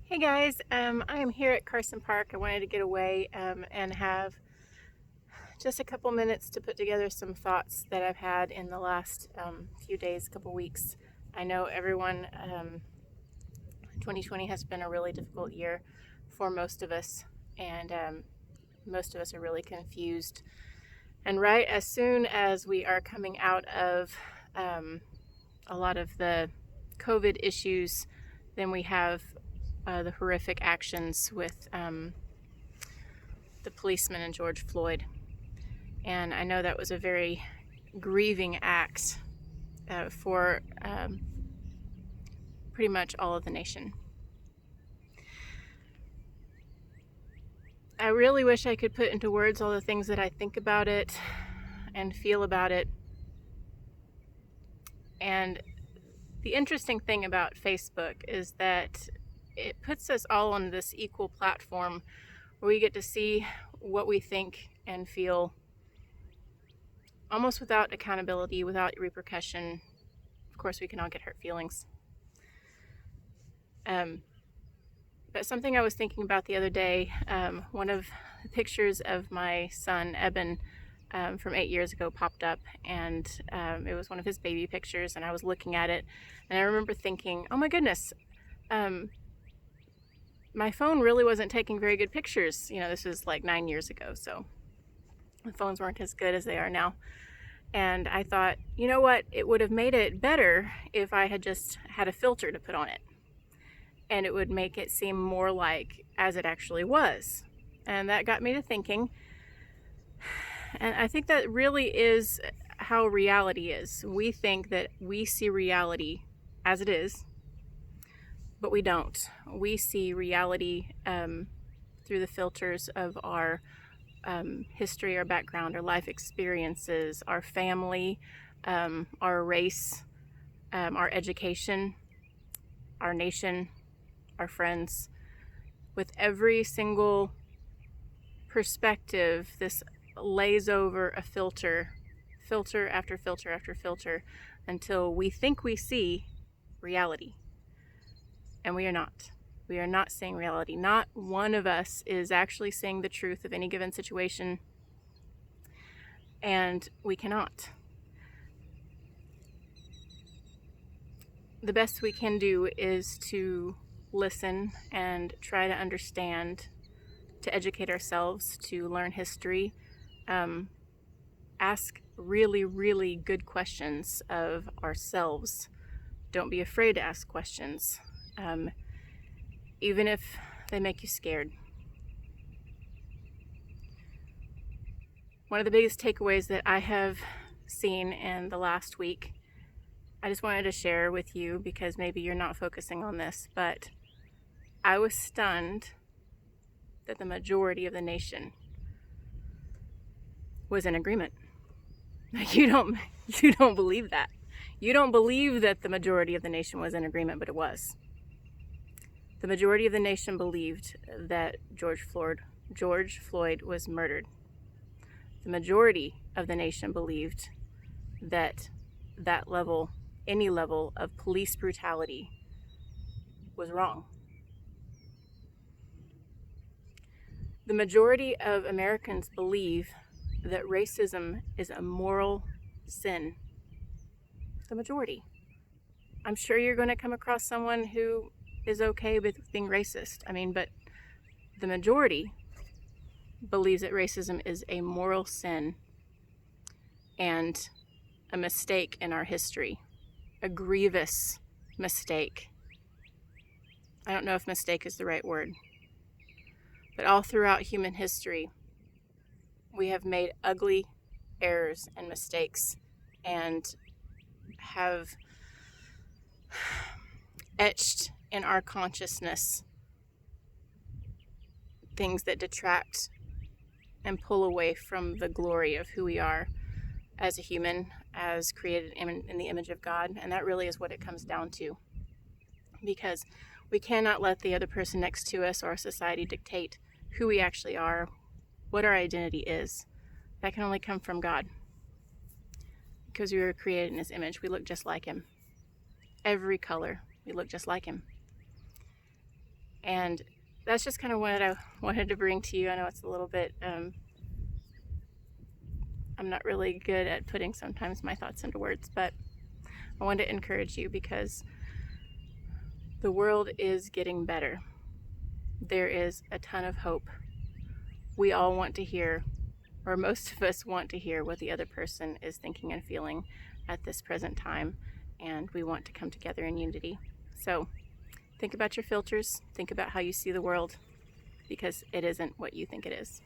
Hey guys, I am here at Carson Park. I wanted to get away and have just a couple minutes to put together some thoughts that I've had in the last few days, couple weeks. I know everyone, 2020 has been a really difficult year for most of us, and most of us are really confused. And right as soon as we are coming out of a lot of the COVID issues, then we have the horrific actions with the policeman and George Floyd. And I know that was a very grieving act for pretty much all of the nation. I really wish I could put into words all the things that I think about it and feel about it. And the interesting thing about Facebook is that it puts us all on this equal platform where we get to see what we think and feel almost without accountability, without repercussion. Of course, we can all get hurt feelings. But something I was thinking about the other day, one of the pictures of my son, Eben, from 8 years ago popped up, and it was one of his baby pictures, and I was looking at it, and I remember thinking, oh my goodness, my phone really wasn't taking very good pictures. You know, this was like 9 years ago, so the phones weren't as good as they are now. And I thought, you know what, it would have made it better if I had just had a filter to put on it, and it would make it seem more like as it actually was. And that got me to thinking, and I think that really is how reality is. We think that we see reality as it is, but we don't. We see reality through the filters of our history, our background, our life experiences, our family, our race, our education, our nation, our friends. With every single perspective, this lays over a filter after filter after filter, until we think we see reality. And we are not. We are not seeing reality. Not one of us is actually seeing the truth of any given situation, and we cannot. The best we can do is to listen and try to understand, to educate ourselves, to learn history, ask really, really good questions of ourselves. Don't be afraid to ask questions, even if they make you scared. One of the biggest takeaways that I have seen in the last week, I just wanted to share with you because maybe you're not focusing on this, but I was stunned that the majority of the nation was in agreement. You don't believe that. You don't believe that the majority of the nation was in agreement, but it was. The majority of the nation believed that George Floyd was murdered. The majority of the nation believed that any level of police brutality was wrong. The majority of Americans believe that racism is a moral sin. The majority. I'm sure you're going to come across someone who is okay with being racist. But the majority believes that racism is a moral sin and a mistake in our history, a grievous mistake. I don't know if mistake is the right word, but all throughout human history, we have made ugly errors and mistakes and have etched in our consciousness things that detract and pull away from the glory of who we are as a human, as created in the image of God. And that really is what it comes down to, because we cannot let the other person next to us or our society dictate who we actually are, what our identity is. That can only come from God, because we were created in His image. We look just like Him. Every color, we look just like Him. And that's just kind of what I wanted to bring to you. I know it's a little bit, I'm not really good at putting sometimes my thoughts into words, but I wanted to encourage you because the world is getting better. There is a ton of hope. We all want to hear, or most of us want to hear, what the other person is thinking and feeling at this present time, and we want to come together in unity. So think about your filters, think about how you see the world, because it isn't what you think it is.